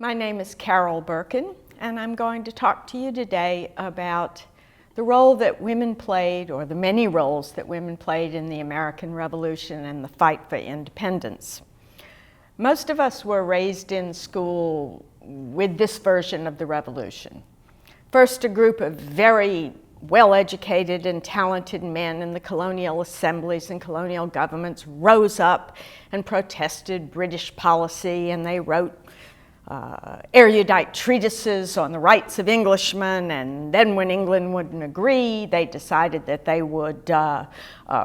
My name is Carol Berkin, and I'm going to talk to you today about the role that women played, or the many roles that women played in the American Revolution and the fight for independence. Most of us were raised in school with this version of the revolution. First, a group of very well-educated and talented men in the colonial assemblies and colonial governments rose up and protested British policy, and they wrote erudite treatises on the rights of Englishmen, and then when England wouldn't agree, they decided that they would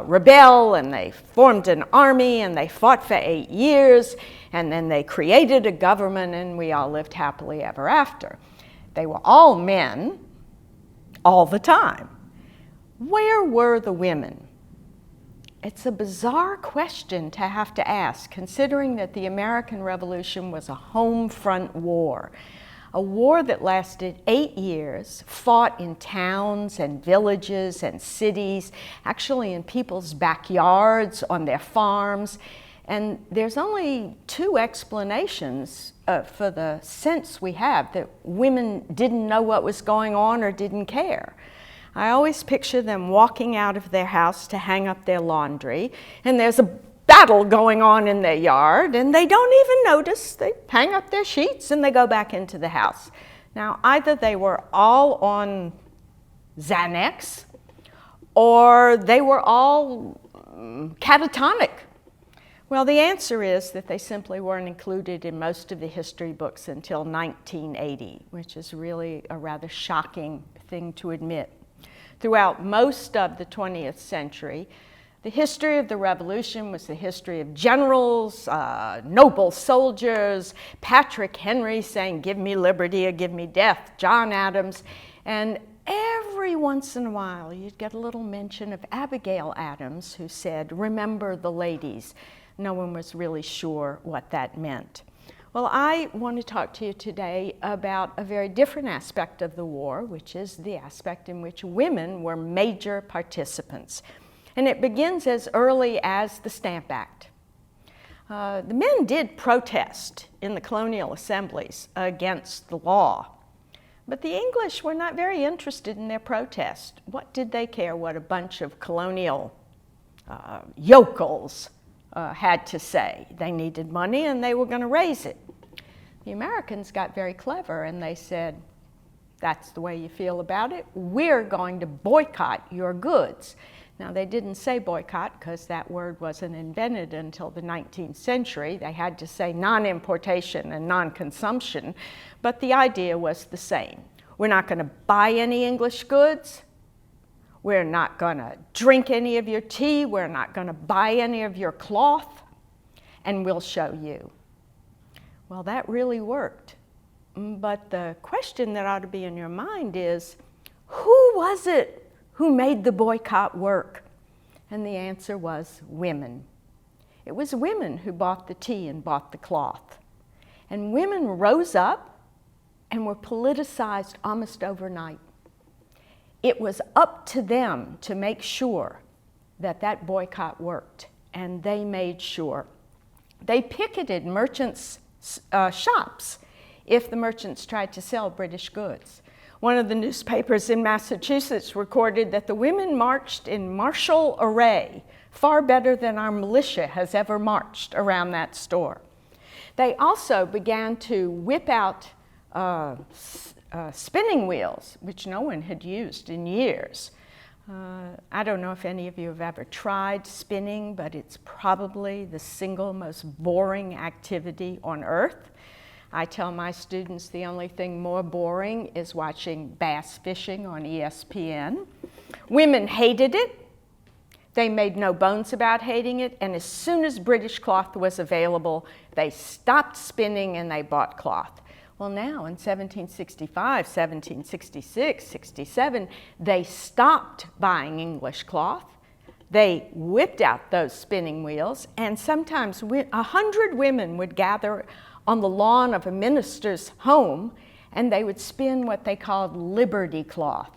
rebel, and they formed an army, and they fought for 8 years, and then they created a government, and we all lived happily ever after. They were all men all the time. Where were the women? It's a bizarre question to have to ask, considering that the American Revolution was a home front war, a war that lasted 8 years, fought in towns and villages and cities, actually in people's backyards, on their farms. And there's only two explanations for the sense we have that women didn't know what was going on or didn't care. I always picture them walking out of their house to hang up their laundry, and there's a battle going on in their yard, and they don't even notice. They hang up their sheets and they go back into the house. Now, either they were all on Xanax, or they were all catatonic. Well, the answer is that they simply weren't included in most of the history books until 1980, which is really a rather shocking thing to admit. Throughout most of the 20th century, the history of the revolution was the history of generals, noble soldiers, Patrick Henry saying, "Give me liberty or give me death," John Adams, and every once in a while you'd get a little mention of Abigail Adams, who said, "Remember the ladies." No one was really sure what that meant. Well, I want to talk to you today about a very different aspect of the war, which is the aspect in which women were major participants. And it begins as early as the Stamp Act. The men did protest in the colonial assemblies against the law, but the English were not very interested in their protest. What did they care what a bunch of colonial yokels had to say? They needed money and they were going to raise it. The Americans got very clever and they said, "That's the way you feel about it. We're going to boycott your goods." Now, they didn't say boycott because that word wasn't invented until the 19th century. They had to say non-importation and non-consumption, but the idea was the same. We're not going to buy any English goods. We're not going to drink any of your tea. We're not going to buy any of your cloth, and we'll show you. Well, that really worked. But the question that ought to be in your mind is, who was it who made the boycott work? And the answer was women. It was women who bought the tea and bought the cloth. And women rose up and were politicized almost overnight. It was up to them to make sure that that boycott worked, and they made sure. They picketed merchants' shops if the merchants tried to sell British goods. One of the newspapers in Massachusetts recorded that the women marched in martial array, far better than our militia has ever marched around that store. They also began to whip out spinning wheels, which no one had used in years. I don't know if any of you have ever tried spinning, but it's probably the single most boring activity on earth. I tell my students the only thing more boring is watching bass fishing on ESPN. Women hated it. They made no bones about hating it, and as soon as British cloth was available, they stopped spinning and they bought cloth. Well, now in 1765, 1766, 67, they stopped buying English cloth. They whipped out those spinning wheels, and sometimes 100 women would gather on the lawn of a minister's home, and they would spin what they called liberty cloth.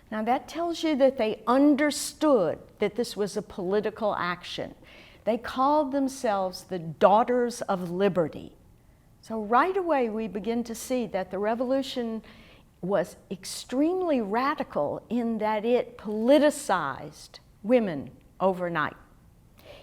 Now, that tells you that they understood that this was a political action. They called themselves the Daughters of Liberty. So right away we begin to see that the revolution was extremely radical in that it politicized women overnight.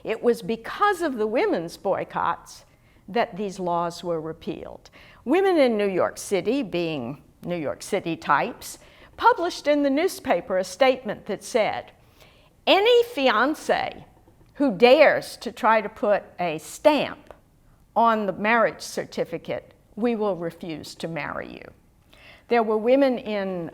It was because of the women's boycotts that these laws were repealed. Women in New York City, being New York City types, published in the newspaper a statement that said, any fiancé who dares to try to put a stamp on the marriage certificate, we will refuse to marry you. There were women in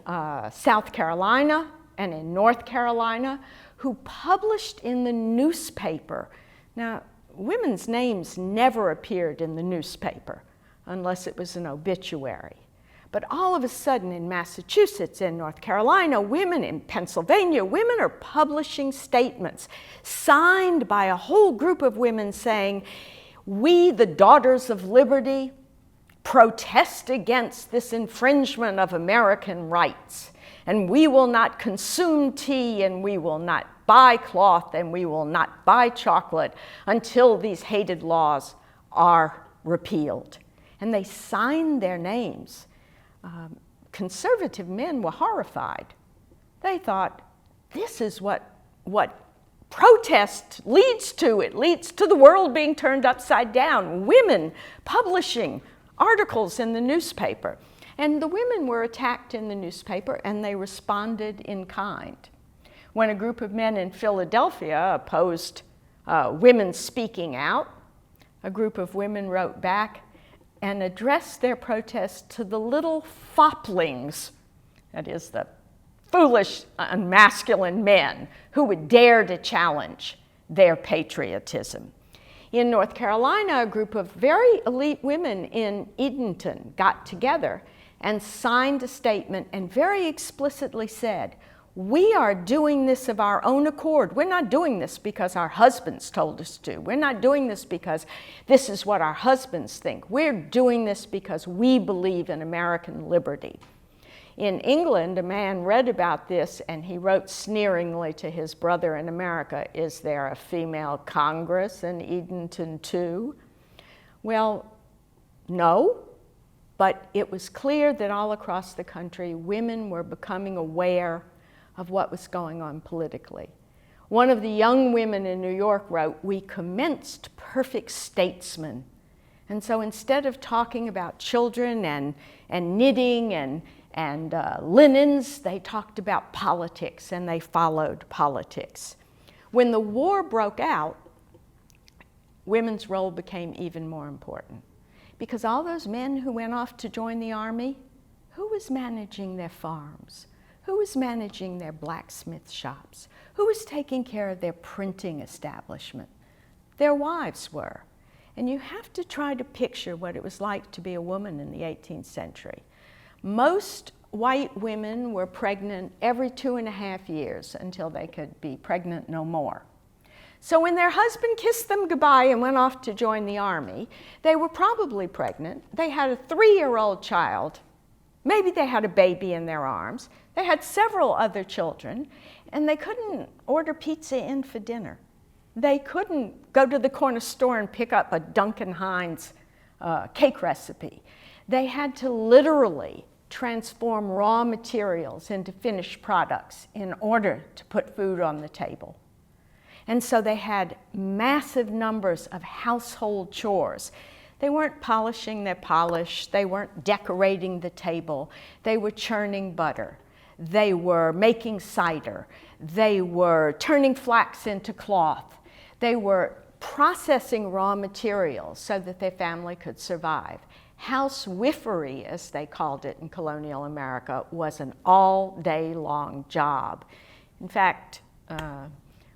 South Carolina and in North Carolina who published in the newspaper. Now, women's names never appeared in the newspaper unless it was an obituary. But all of a sudden in Massachusetts, in North Carolina, women in Pennsylvania, women are publishing statements signed by a whole group of women saying, we, the daughters of liberty, protest against this infringement of American rights, and we will not consume tea, and we will not buy cloth, and we will not buy chocolate until these hated laws are repealed. And they signed their names. Conservative men were horrified. They thought, this is what protest leads to. It leads to the world being turned upside down. Women publishing articles in the newspaper. And the women were attacked in the newspaper, and they responded in kind. When a group of men in Philadelphia opposed women speaking out, a group of women wrote back and addressed their protest to the little foplings, that is, the foolish and masculine men who would dare to challenge their patriotism. In North Carolina, a group of very elite women in Edenton got together and signed a statement and very explicitly said, we are doing this of our own accord. We're not doing this because our husbands told us to. We're not doing this because this is what our husbands think. We're doing this because we believe in American liberty. In England, a man read about this and he wrote sneeringly to his brother in America, is there a female Congress in Edenton too? Well, no, but it was clear that all across the country, women were becoming aware of what was going on politically. One of the young women in New York wrote, we commenced perfect statesmen. And so instead of talking about children and knitting and linens, they talked about politics and they followed politics. When the war broke out, women's role became even more important. Because all those men who went off to join the army, who was managing their farms? Who was managing their blacksmith shops? Who was taking care of their printing establishment? Their wives were. And you have to try to picture what it was like to be a woman in the 18th century. Most white women were pregnant every 2.5 years until they could be pregnant no more. So when their husband kissed them goodbye and went off to join the army, they were probably pregnant. They had a 3-year-old child. Maybe they had a baby in their arms. They had several other children, and they couldn't order pizza in for dinner. They couldn't go to the corner store and pick up a Duncan Hines cake recipe. They had to literally transform raw materials into finished products in order to put food on the table. And so they had massive numbers of household chores. They weren't polishing their polish. They weren't decorating the table. They were churning butter. They were making cider. They were turning flax into cloth. They were processing raw materials so that their family could survive. Housewifery, as they called it in colonial America, was an all-day long job. In fact,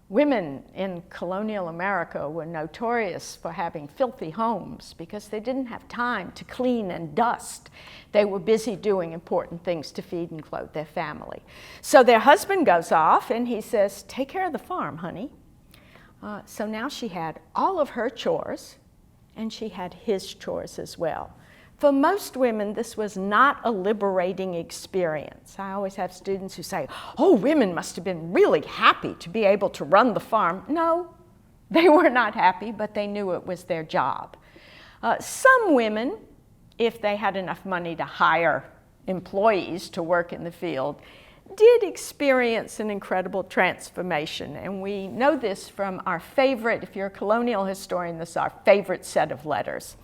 women in colonial America were notorious for having filthy homes because they didn't have time to clean and dust. They were busy doing important things to feed and clothe their family. So their husband goes off and he says, take care of the farm, honey. So now she had all of her chores and she had his chores as well. For most women, this was not a liberating experience. I always have students who say, oh, women must have been really happy to be able to run the farm. No, they were not happy, but they knew it was their job. Some women if they had enough money to hire employees to work in the field, did experience an incredible transformation. And we know this from our favorite, if you're a colonial historian, this is our favorite set of letters.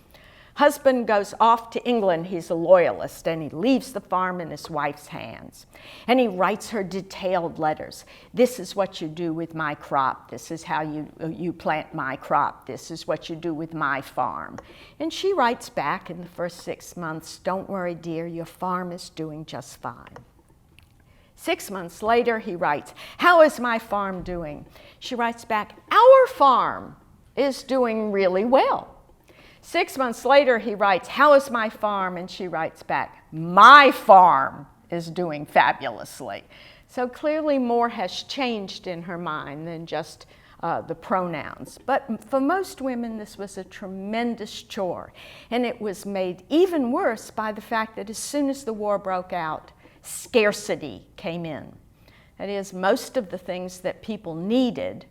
Husband goes off to England, he's a loyalist, and he leaves the farm in his wife's hands. And he writes her detailed letters. This is what you do with my crop. This is how you plant my crop. This is what you do with my farm. And she writes back in the first 6 months, don't worry, dear, your farm is doing just fine. 6 months later, he writes, how is my farm doing? She writes back, our farm is doing really well. 6 months later, he writes, how is my farm? And she writes back, my farm is doing fabulously. So clearly more has changed in her mind than just the pronouns. But for most women, this was a tremendous chore. And it was made even worse by the fact that as soon as the war broke out, scarcity came in. That is, most of the things that people needed,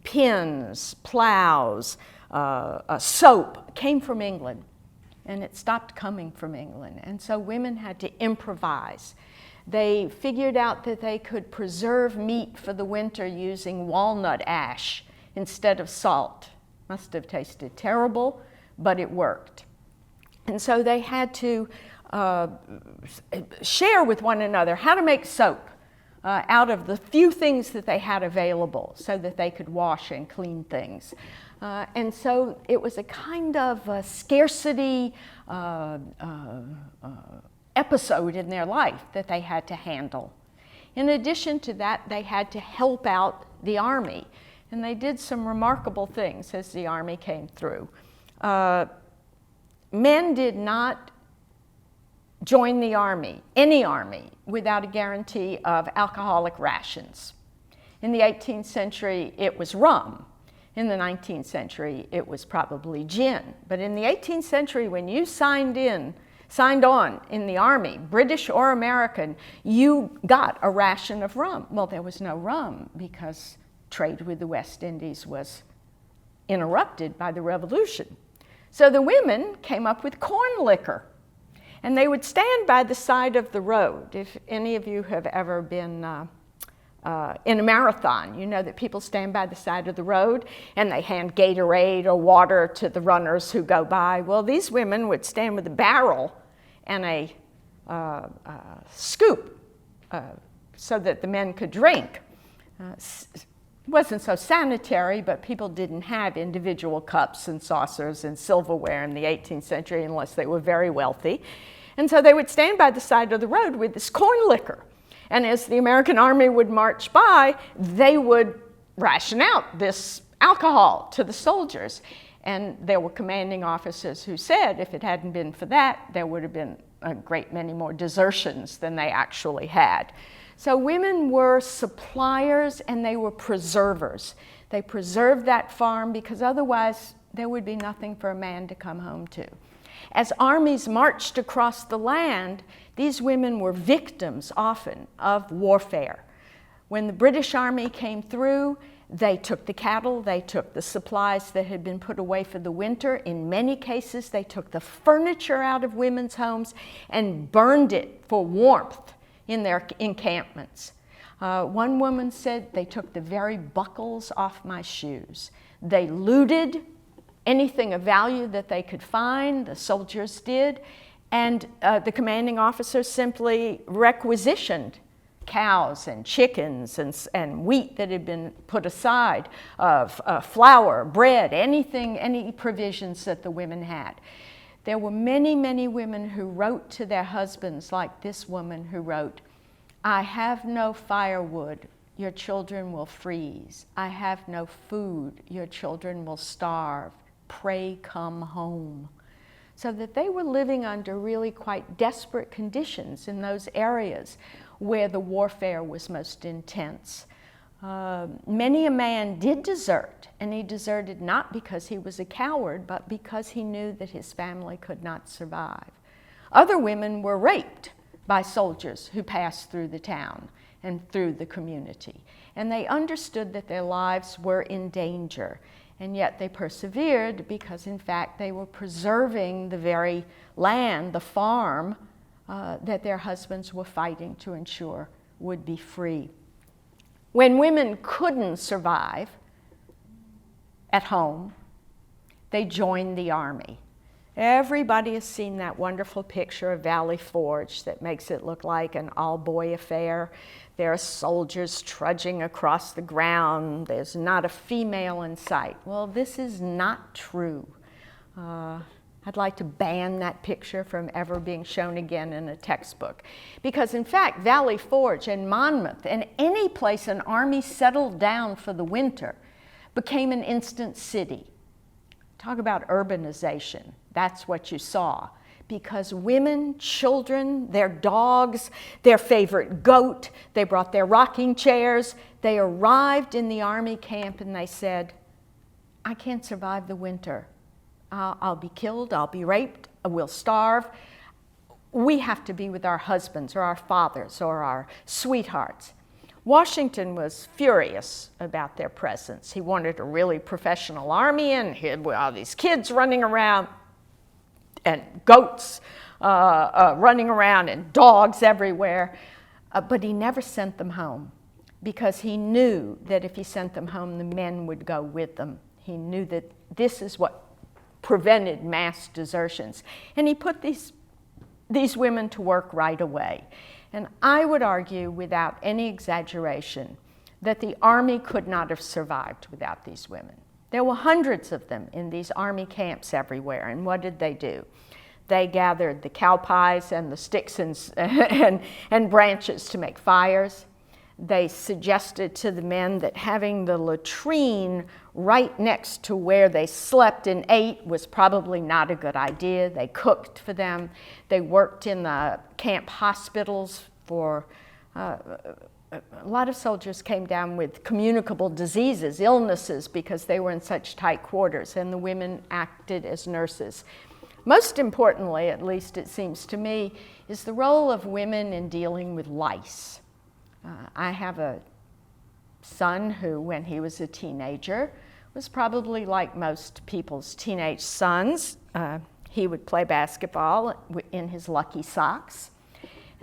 pins, plows, soap, came from England, and it stopped coming from England. And so women had to improvise. They figured out that they could preserve meat for the winter using walnut ash instead of salt. Must have tasted terrible, but it worked. And so they had to share with one another how to make soap out of the few things that they had available so that they could wash and clean things. And so it was a kind of a scarcity episode in their life that they had to handle. In addition to that, they had to help out the army. And they did some remarkable things as the army came through. Men did not join the army, any army, without a guarantee of alcoholic rations. In the 18th century, it was rum. In the 19th century, it was probably gin. But in the 18th century, when you signed on in the army, British or American, you got a ration of rum. Well, there was no rum because trade with the West Indies was interrupted by the Revolution. So the women came up with corn liquor. And they would stand by the side of the road. If any of you have ever been in a marathon, you know that people stand by the side of the road and they hand Gatorade or water to the runners who go by. Well, these women would stand with a barrel and a scoop so that the men could drink. It wasn't so sanitary, but people didn't have individual cups and saucers and silverware in the 18th century unless they were very wealthy. And so they would stand by the side of the road with this corn liquor. And as the American army would march by, they would ration out this alcohol to the soldiers. And there were commanding officers who said if it hadn't been for that, there would have been a great many more desertions than they actually had. So women were suppliers and they were preservers. They preserved that farm because otherwise there would be nothing for a man to come home to. As armies marched across the land, these women were victims often of warfare. When the British Army came through, they took the cattle, they took the supplies that had been put away for the winter. In many cases, they took the furniture out of women's homes and burned it for warmth in their encampments. One woman said, they took the very buckles off my shoes. They looted anything of value that they could find, the soldiers did, and the commanding officer simply requisitioned cows and chickens and wheat that had been put aside, flour, bread, anything, any provisions that the women had. There were many, many women who wrote to their husbands, like this woman who wrote, I have no firewood, your children will freeze. I have no food, your children will starve. Pray come home. So that they were living under really quite desperate conditions in those areas where the warfare was most intense. Many a man did desert, and he deserted not because he was a coward, but because he knew that his family could not survive. Other women were raped by soldiers who passed through the town and through the community, and they understood that their lives were in danger. And yet they persevered because, in fact, they were preserving the very land, the farm, that their husbands were fighting to ensure would be free. When women couldn't survive at home, they joined the army. Everybody has seen that wonderful picture of Valley Forge that makes it look like an all-boy affair. There are soldiers trudging across the ground. There's not a female in sight. Well, this is not true. I'd like to ban that picture from ever being shown again in a textbook. Because in fact, Valley Forge and Monmouth and any place an army settled down for the winter became an instant city. Talk about urbanization. That's what you saw. Because women, children, their dogs, their favorite goat, they brought their rocking chairs. They arrived in the army camp and they said, I can't survive the winter. I'll be killed, I'll be raped, we'll starve. We have to be with our husbands or our fathers or our sweethearts. Washington was furious about their presence. He wanted a really professional army, and he had all these kids running around and goats running around and dogs everywhere. But he never sent them home because he knew that if he sent them home, the men would go with them. He knew that this is what prevented mass desertions. And he put these women to work right away. And I would argue, without any exaggeration, that the army could not have survived without these women. There were hundreds of them in these army camps everywhere. And what did they do? They gathered the cow pies and the sticks and branches to make fires. They suggested to the men that having the latrine right next to where they slept and ate was probably not a good idea. They cooked for them. They worked in the camp hospitals for a lot of soldiers came down with communicable diseases, illnesses, because they were in such tight quarters, and the women acted as nurses. Most importantly, at least it seems to me, is the role of women in dealing with lice. I have a son who, when he was a teenager, was probably like most people's teenage sons. He would play basketball in his lucky socks.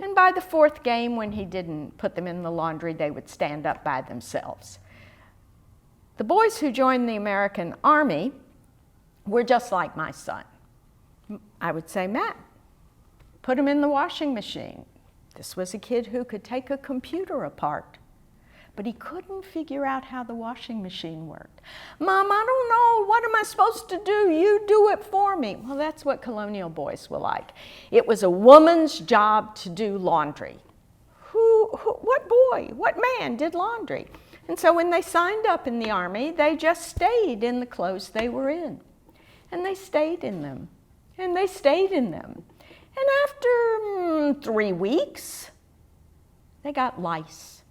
And by the fourth game, when he didn't put them in the laundry, they would stand up by themselves. The boys who joined the American Army were just like my son. I would say, Matt, put them in the washing machine. This was a kid who could take a computer apart, but he couldn't figure out how the washing machine worked. Mom, I don't know. What am I supposed to do? You do it for me. Well, that's what colonial boys were like. It was a woman's job to do laundry. What boy, what man did laundry? And so when they signed up in the army, they just stayed in the clothes they were in. And they stayed in them. And they stayed in them. And after 3 weeks, they got lice.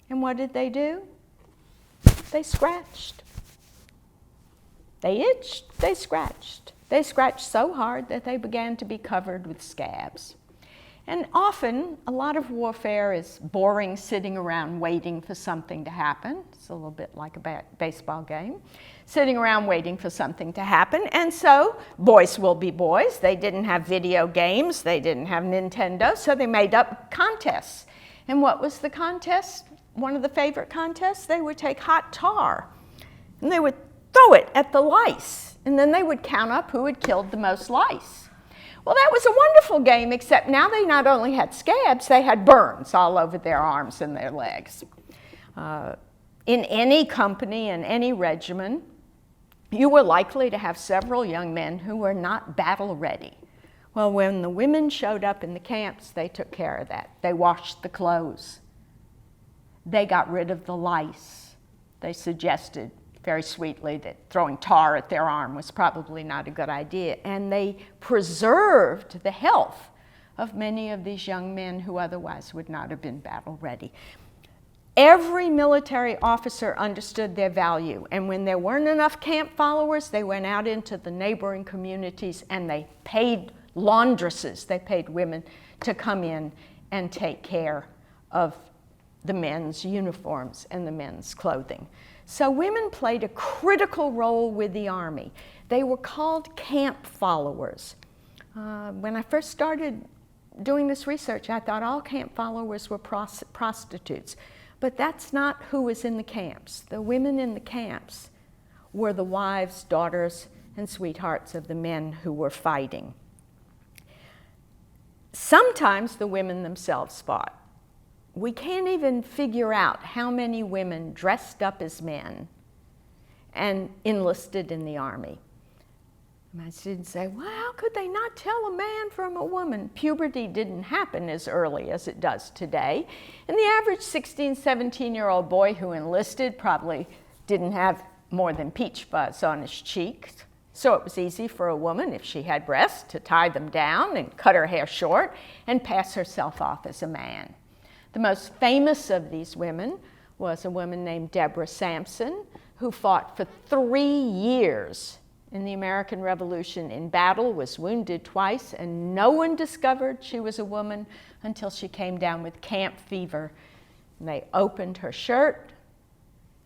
And what did they do? They scratched. They itched, they scratched. They scratched so hard that they began to be covered with scabs. And often, a lot of warfare is boring, sitting around waiting for something to happen. It's a little bit like a baseball game. Sitting around waiting for something to happen. And so, boys will be boys. They didn't have video games. They didn't have Nintendo, so they made up contests. And what was the contest? One of the favorite contests? They would take hot tar, and they would throw it at the lice. And then they would count up who had killed the most lice. Well, that was a wonderful game, except now they not only had scabs, they had burns all over their arms and their legs. In any company, in any regiment, you were likely to have several young men who were not battle ready. Well, when the women showed up in the camps, they took care of that. They washed the clothes. They got rid of the lice. They suggested very sweetly that throwing tar at their arm was probably not a good idea. And they preserved the health of many of these young men who otherwise would not have been battle ready. Every military officer understood their value, and when there weren't enough camp followers, they went out into the neighboring communities and they paid laundresses, they paid women to come in and take care of the men's uniforms and the men's clothing. So women played a critical role with the army. They were called camp followers. When I first started doing this research, I thought all camp followers were prostitutes. But that's not who was in the camps. The women in the camps were the wives, daughters, and sweethearts of the men who were fighting. Sometimes the women themselves fought. We can't even figure out how many women dressed up as men and enlisted in the army. My students say, well, how could they not tell a man from a woman? Puberty didn't happen as early as it does today. And the average 16, 17-year-old boy who enlisted probably didn't have more than peach fuzz on his cheeks. So it was easy for a woman, if she had breasts, to tie them down and cut her hair short and pass herself off as a man. The most famous of these women was a woman named Deborah Sampson, who fought for 3 years in the American Revolution in battle, was wounded twice, and no one discovered she was a woman until she came down with camp fever. And they opened her shirt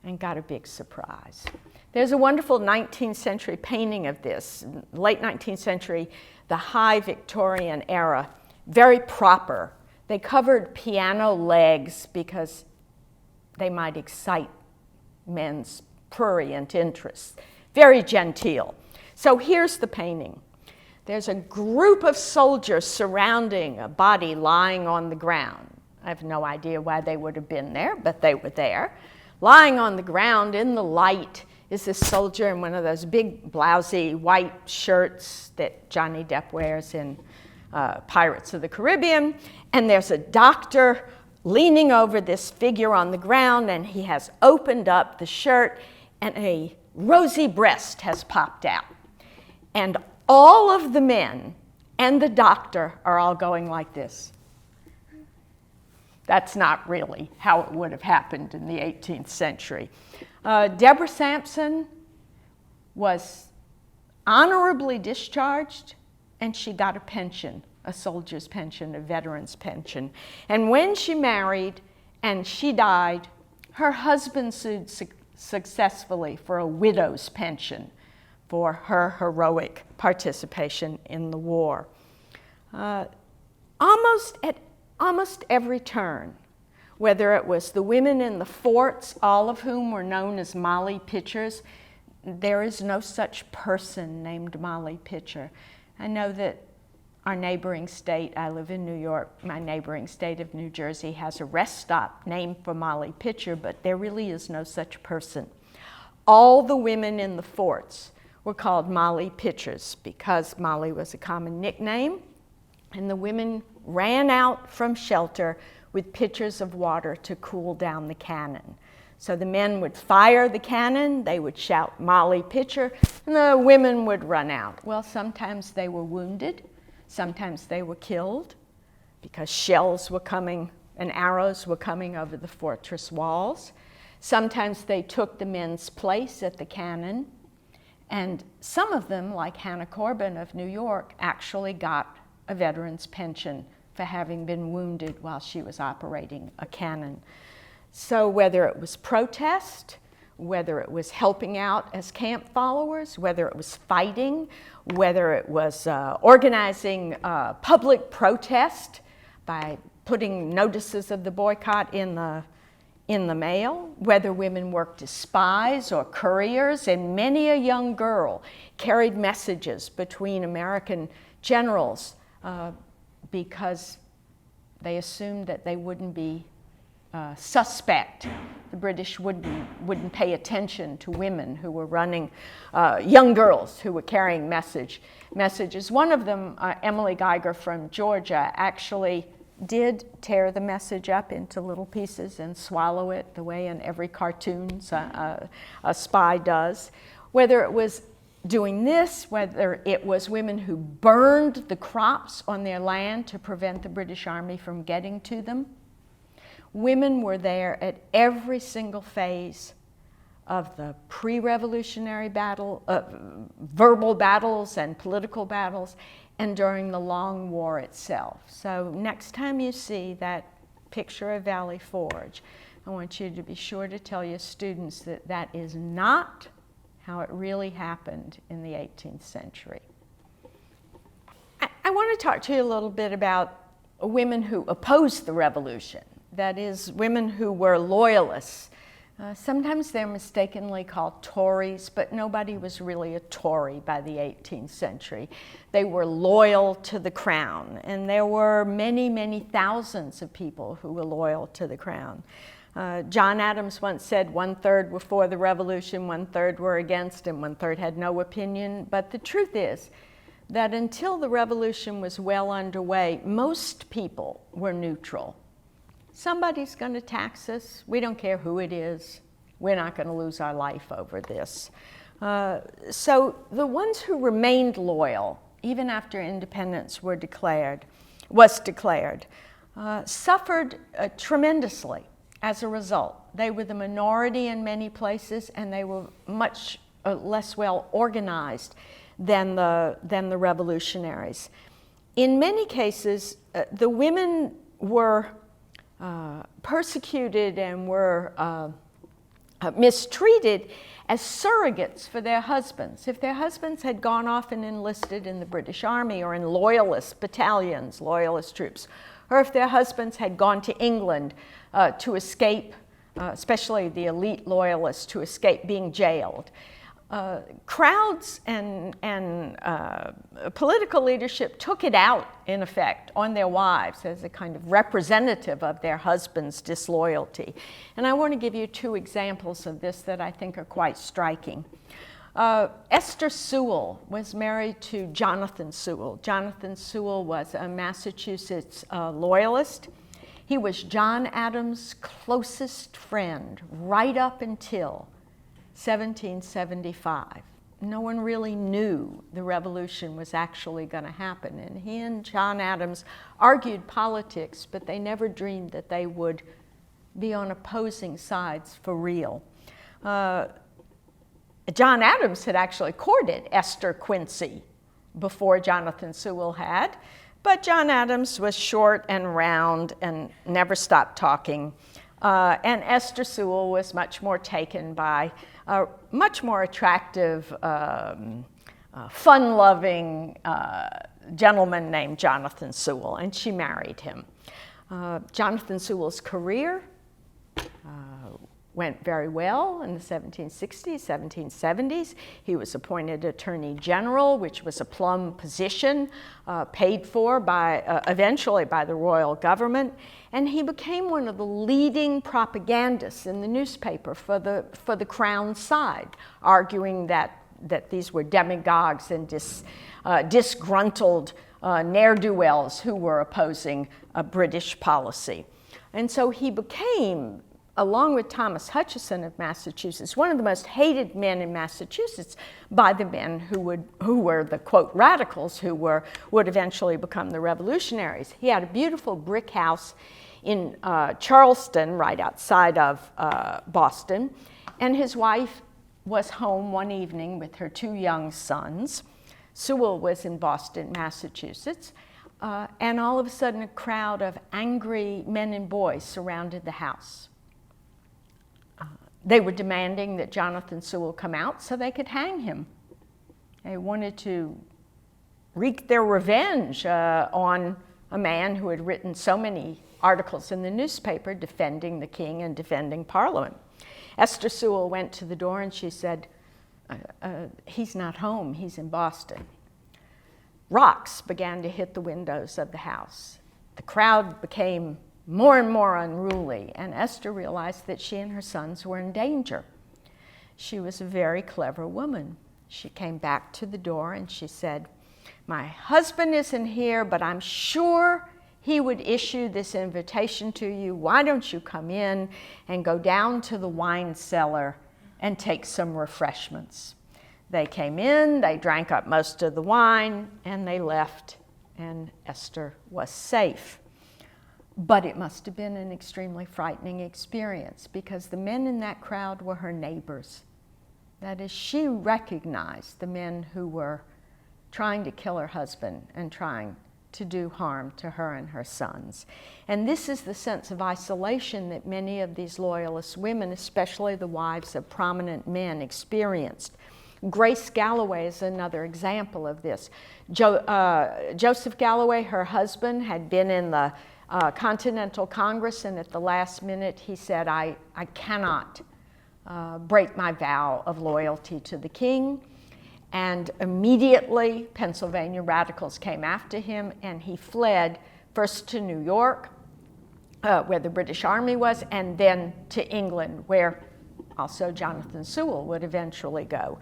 and got a big surprise. There's a wonderful 19th century painting of this, late 19th century, the high Victorian era, very proper. They covered piano legs because they might excite men's prurient interests. Very genteel. So here's the painting. There's a group of soldiers surrounding a body lying on the ground. I have no idea why they would have been there, but they were there. Lying on the ground in the light is this soldier in one of those big blousy white shirts that Johnny Depp wears in Pirates of the Caribbean. And there's a doctor leaning over this figure on the ground, and he has opened up the shirt, and a rosy breast has popped out. And all of the men and the doctor are all going like this. That's not really how it would have happened in the 18th century. Deborah Sampson was honorably discharged, and she got a pension, a soldier's pension, a veteran's pension. And when she married and she died, her husband sued successfully for a widow's pension for her heroic participation in the war. Almost at almost every turn, whether it was the women in the forts, all of whom were known as Molly Pitchers, there is no such person named Molly Pitcher. I know that our neighboring state, I live in New York, my neighboring state of New Jersey has a rest stop named for Molly Pitcher, but there really is no such person. All the women in the forts were called Molly Pitchers because Molly was a common nickname, and the women ran out from shelter with pitchers of water to cool down the cannon. So the men would fire the cannon, they would shout Molly Pitcher, and the women would run out. Well, sometimes they were wounded, sometimes they were killed because shells were coming and arrows were coming over the fortress walls. Sometimes they took the men's place at the cannon, and some of them, like Hanna Corbin of New York, actually got a veteran's pension for having been wounded while she was operating a cannon. So whether it was protest, whether it was helping out as camp followers, whether it was fighting, whether it was organizing public protest by putting notices of the boycott in the mail, whether women worked as spies or couriers, and many a young girl carried messages between American generals because they assumed that they wouldn't be suspect. The British wouldn't pay attention to women who were running, young girls who were carrying messages. One of them, Emily Geiger from Georgia, actually did tear the message up into little pieces and swallow it the way in every cartoon a spy does. Whether it was doing this, whether it was women who burned the crops on their land to prevent the British Army from getting to them, women were there at every single phase of the pre-revolutionary battle, verbal battles and political battles, and during the long war itself. So next time you see that picture of Valley Forge. I want you to be sure to tell your students that that is not how it really happened in the 18th century. I want to talk to you a little bit about women who opposed the revolution, that is, women who were loyalists. Sometimes they're mistakenly called Tories, but nobody was really a Tory by the 18th century. They were loyal to the crown, and there were many, many thousands of people who were loyal to the crown. John Adams once said 1/3 were for the revolution, 1/3 were against, and 1/3 had no opinion. But the truth is that until the revolution was well underway, most people were neutral. Somebody's going to tax us. We don't care who it is. We're not going to lose our life over this. So the ones who remained loyal, even after independence was declared, suffered tremendously as a result. They were the minority in many places, and they were much less well organized than the revolutionaries. In many cases, the women were persecuted and were mistreated as surrogates for their husbands. If their husbands had gone off and enlisted in the British Army or in Loyalist battalions, Loyalist troops, or if their husbands had gone to England to escape, especially the elite Loyalists, to escape being jailed, crowds and political leadership took it out, in effect, on their wives as a kind of representative of their husband's disloyalty. And I want to give you two examples of this that I think are quite striking. Esther Sewell was married to Jonathan Sewell. Jonathan Sewell was a Massachusetts Loyalist. He was John Adams' closest friend right up until 1775. No one really knew the revolution was actually going to happen. And he and John Adams argued politics, but they never dreamed that they would be on opposing sides for real. John Adams had actually courted Esther Quincy before Jonathan Sewell had, but John Adams was short and round and never stopped talking. And Esther Sewell was much more taken by a much more attractive, fun-loving gentleman named Jonathan Sewell, and she married him. Jonathan Sewell's career went very well in the 1760s, 1770s. He was appointed Attorney General, which was a plum position paid for eventually by the royal government. And he became one of the leading propagandists in the newspaper for the crown side, arguing that these were demagogues and disgruntled ne'er-do-wells who were opposing British policy. And so he became, along with Thomas Hutchison of Massachusetts, one of the most hated men in Massachusetts by the men who were the, quote, radicals who would eventually become the revolutionaries. He had a beautiful brick house in Charleston, right outside of Boston, and his wife was home one evening with her two young sons. Sewell was in Boston, Massachusetts, and all of a sudden a crowd of angry men and boys surrounded the house. They were demanding that Jonathan Sewell come out so they could hang him. They wanted to wreak their revenge on a man who had written so many articles in the newspaper defending the king and defending Parliament. Esther Sewell went to the door and she said, he's not home, he's in Boston. Rocks began to hit the windows of the house. The crowd became more and more unruly, and Esther realized that she and her sons were in danger. She was a very clever woman. She came back to the door and she said, "My husband isn't here, but I'm sure he would issue this invitation to you. Why don't you come in and go down to the wine cellar and take some refreshments?" They came in, they drank up most of the wine, and they left, and Esther was safe. But it must have been an extremely frightening experience because the men in that crowd were her neighbors. That is, she recognized the men who were trying to kill her husband and trying to do harm to her and her sons. And this is the sense of isolation that many of these Loyalist women, especially the wives of prominent men, experienced. Grace Galloway is another example of this. Joseph Galloway, her husband, had been in the Continental Congress, and at the last minute he said, I cannot break my vow of loyalty to the king. And immediately Pennsylvania radicals came after him, and he fled first to New York, where the British Army was, and then to England, where also Jonathan Sewell would eventually go.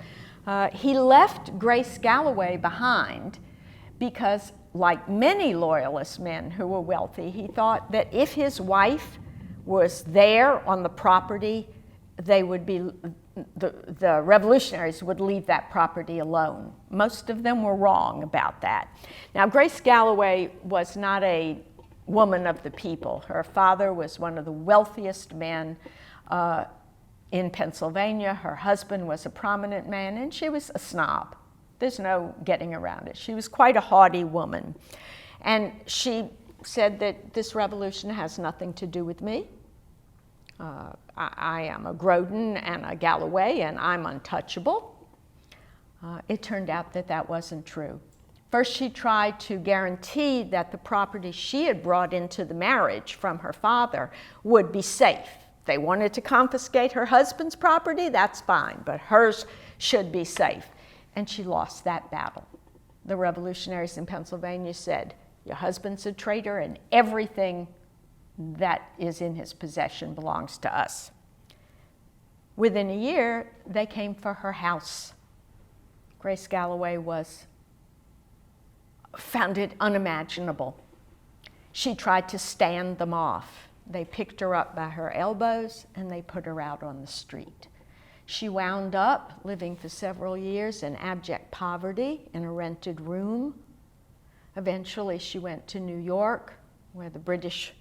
He left Grace Galloway behind because, like many Loyalist men who were wealthy, he thought that if his wife was there on the property, they would be, the revolutionaries would leave that property alone. Most of them were wrong about that. Now, Grace Galloway was not a woman of the people. Her father was one of the wealthiest men in Pennsylvania. Her husband was a prominent man, and she was a snob. There's no getting around it. She was quite a haughty woman. And she said that this revolution has nothing to do with me. I am a Grodin and a Galloway, and I'm untouchable. It turned out that that wasn't true. First, she tried to guarantee that the property she had brought into the marriage from her father would be safe. If they wanted to confiscate her husband's property, that's fine, but hers should be safe. And she lost that battle. The revolutionaries in Pennsylvania said, your husband's a traitor, and everything that is in his possession belongs to us. Within a year, they came for her house. Grace Galloway found it unimaginable. She tried to stand them off. They picked her up by her elbows and they put her out on the street. She wound up living for several years in abject poverty in a rented room. Eventually, she went to New York, where the British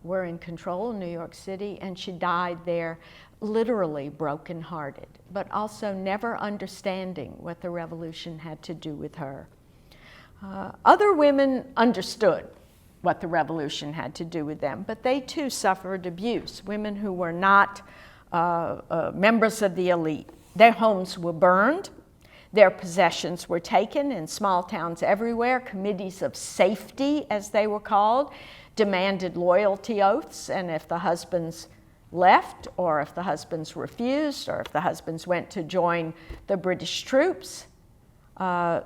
were in control, New York City, and she died there literally brokenhearted, but also never understanding what the revolution had to do with her. Other women understood what the revolution had to do with them, but they too suffered abuse. Women who were not members of the elite. Their homes were burned. Their possessions were taken in small towns everywhere. Committees of safety, as they were called, demanded loyalty oaths, and if the husbands left, or if the husbands refused, or if the husbands went to join the British troops, the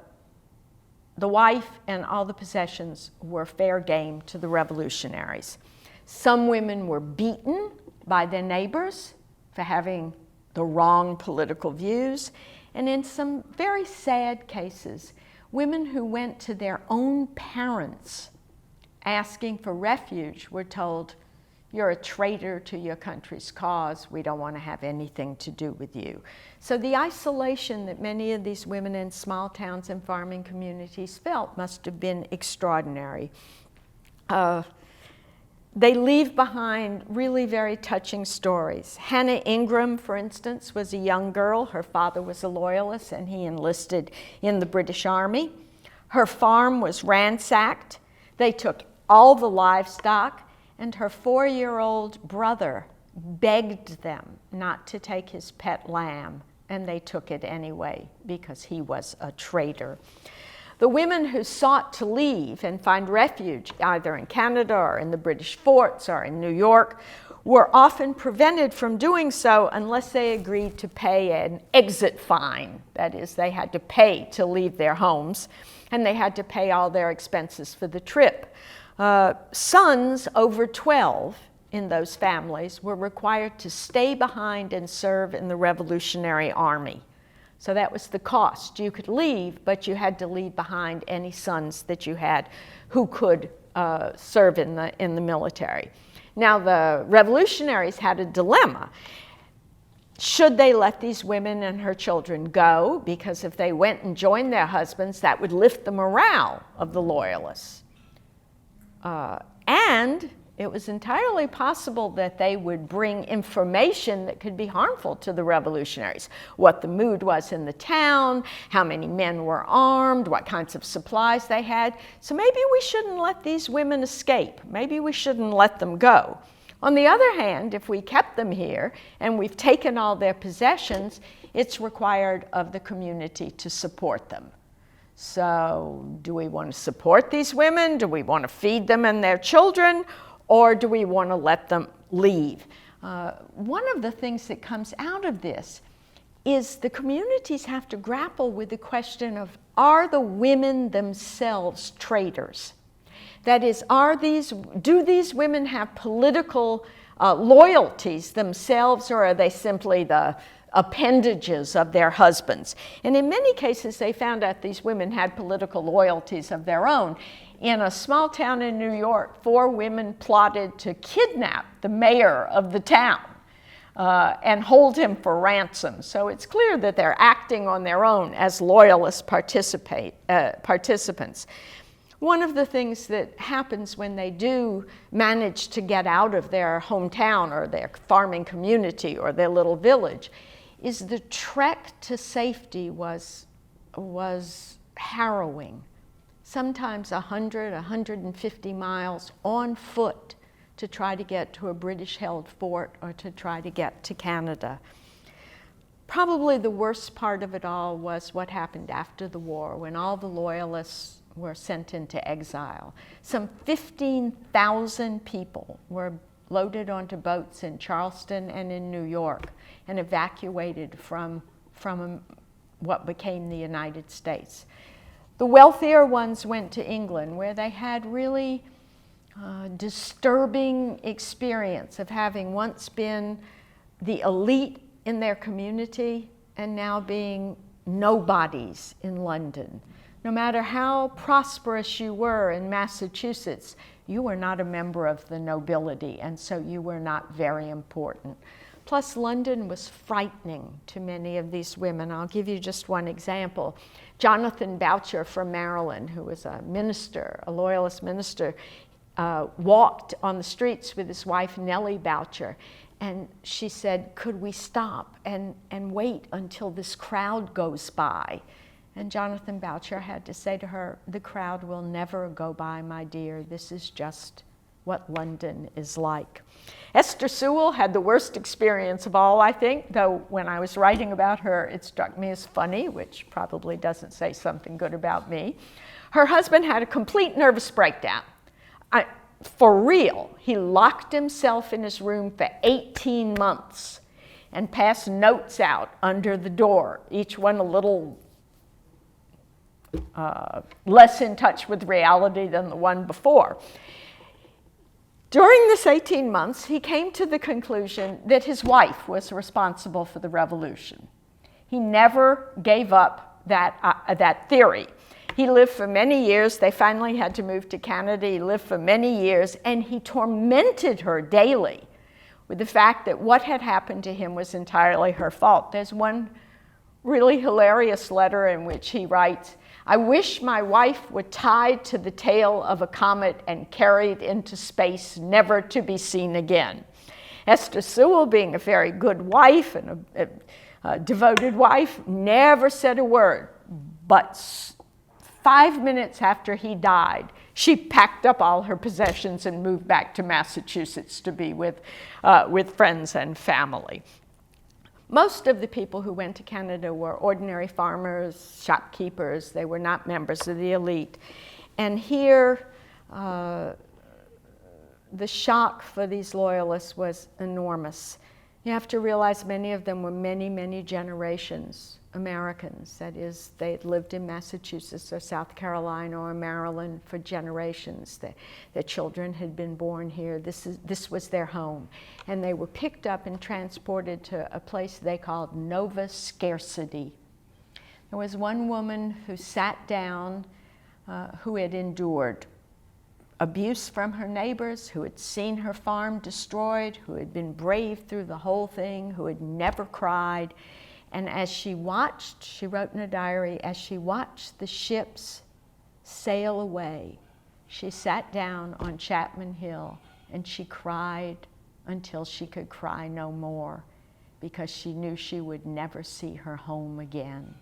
wife and all the possessions were fair game to the revolutionaries. Some women were beaten by their neighbors for having the wrong political views, and in some very sad cases, women who went to their own parents asking for refuge were told, you're a traitor to your country's cause, we don't want to have anything to do with you. So the isolation that many of these women in small towns and farming communities felt must have been extraordinary. They leave behind really very touching stories. Hanna Ingram, for instance, was a young girl. Her father was a Loyalist, and he enlisted in the British Army. Her farm was ransacked. They took all the livestock, and her 4-year-old brother begged them not to take his pet lamb, and they took it anyway because he was a traitor. The women who sought to leave and find refuge either in Canada or in the British forts or in New York were often prevented from doing so unless they agreed to pay an exit fine. That is, they had to pay to leave their homes, and they had to pay all their expenses for the trip. Sons over 12 in those families were required to stay behind and serve in the Revolutionary Army. So that was the cost. You could leave, but you had to leave behind any sons that you had who could serve in the military. Now, the revolutionaries had a dilemma. Should they let these women and her children go? Because if they went and joined their husbands, that would lift the morale of the Loyalists. And it was entirely possible that they would bring information that could be harmful to the revolutionaries. What the mood was in the town, how many men were armed, what kinds of supplies they had. So maybe we shouldn't let these women escape. Maybe we shouldn't let them go. On the other hand, if we kept them here and we've taken all their possessions, it's required of the community to support them. So do we want to support these women? Do we want to feed them and their children? Or do we want to let them leave? One of the things that comes out of this is the communities have to grapple with the question of, are the women themselves traitors? That is, do these women have political loyalties themselves, or are they simply the appendages of their husbands? And in many cases, they found out these women had political loyalties of their own. In a small town in New York, 4 women plotted to kidnap the mayor of the town and hold him for ransom. So it's clear that they're acting on their own as Loyalist participants. One of the things that happens when they do manage to get out of their hometown or their farming community or their little village is the trek to safety was harrowing. Sometimes 100, 150 miles on foot to try to get to a British-held fort or to try to get to Canada. Probably the worst part of it all was what happened after the war, when all the Loyalists were sent into exile. Some 15,000 people were loaded onto boats in Charleston and in New York and evacuated from what became the United States. The wealthier ones went to England, where they had really disturbing experience of having once been the elite in their community and now being nobodies in London. No matter how prosperous you were in Massachusetts, you were not a member of the nobility, and so you were not very important. Plus, London was frightening to many of these women. I'll give you just one example. Jonathan Boucher from Maryland, who was a minister, a Loyalist minister, walked on the streets with his wife, Nellie Boucher, and she said, could we stop and wait until this crowd goes by? And Jonathan Boucher had to say to her, the crowd will never go by, my dear. This is just what London is like. Esther Sewell had the worst experience of all, I think, though when I was writing about her, it struck me as funny, which probably doesn't say something good about me. Her husband had a complete nervous breakdown. For real, he locked himself in his room for 18 months and passed notes out under the door, each one a little less in touch with reality than the one before. During this 18 months, he came to the conclusion that his wife was responsible for the revolution. He never gave up that theory. He lived for many years. They finally had to move to Canada. He lived for many years, and he tormented her daily with the fact that what had happened to him was entirely her fault. There's one really hilarious letter in which he writes, I wish my wife were tied to the tail of a comet and carried into space, never to be seen again. Esther Sewell, being a very good wife and a devoted wife, never said a word. But 5 minutes after he died, she packed up all her possessions and moved back to Massachusetts to be with friends and family. Most of the people who went to Canada were ordinary farmers, shopkeepers. They were not members of the elite. And here, the shock for these Loyalists was enormous. You have to realize many of them were many, many generations Americans. That is, they had lived in Massachusetts or South Carolina or Maryland for generations. Their children had been born here. This was their home. And they were picked up and transported to a place they called Nova Scarcity. There was one woman who sat down who had endured abuse from her neighbors, who had seen her farm destroyed, who had been brave through the whole thing, who had never cried. And as she watched, she wrote in a diary, as she watched the ships sail away, she sat down on Chapman Hill and she cried until she could cry no more, because she knew she would never see her home again.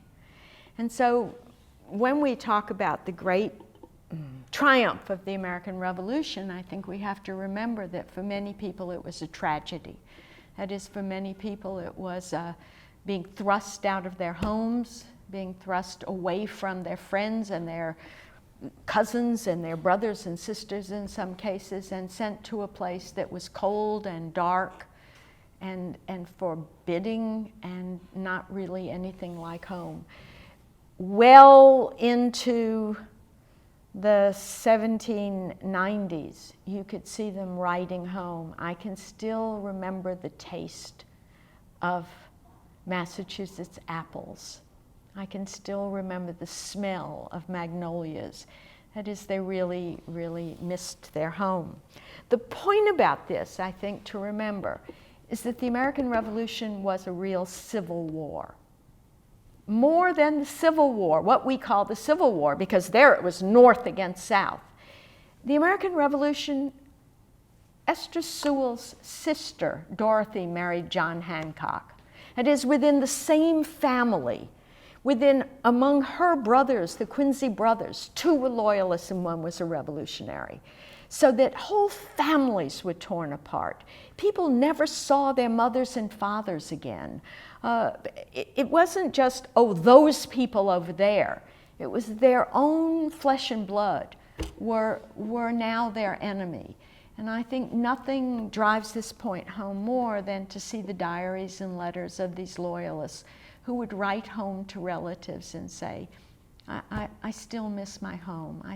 And so when we talk about the great triumph of the American Revolution, I think we have to remember that for many people it was a tragedy. That is, for many people it was being thrust out of their homes, being thrust away from their friends and their cousins and their brothers and sisters in some cases, and sent to a place that was cold and dark and forbidding and not really anything like home. Well into the 1790s, you could see them writing home. I can still remember the taste of Massachusetts apples. I can still remember the smell of magnolias. That is, they really, really missed their home. The point about this, I think, to remember, is that the American Revolution was a real civil war. More than the Civil War, what we call the Civil War, because there it was North against South. The American Revolution, Esther Sewell's sister, Dorothy, married John Hancock. It is within the same family, among her brothers, the Quincy brothers, 2 were Loyalists and 1 was a revolutionary. So that whole families were torn apart. People never saw their mothers and fathers again. It wasn't just, oh, those people over there. It was their own flesh and blood were now their enemy. And I think nothing drives this point home more than to see the diaries and letters of these Loyalists who would write home to relatives and say, I still miss my home.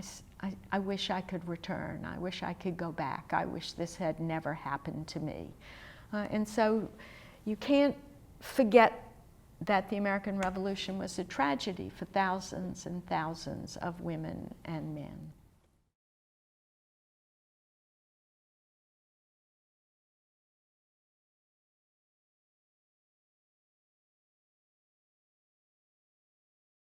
I wish I could return. I wish I could go back. I wish this had never happened to me. And so you can't forget that the American Revolution was a tragedy for thousands and thousands of women and men.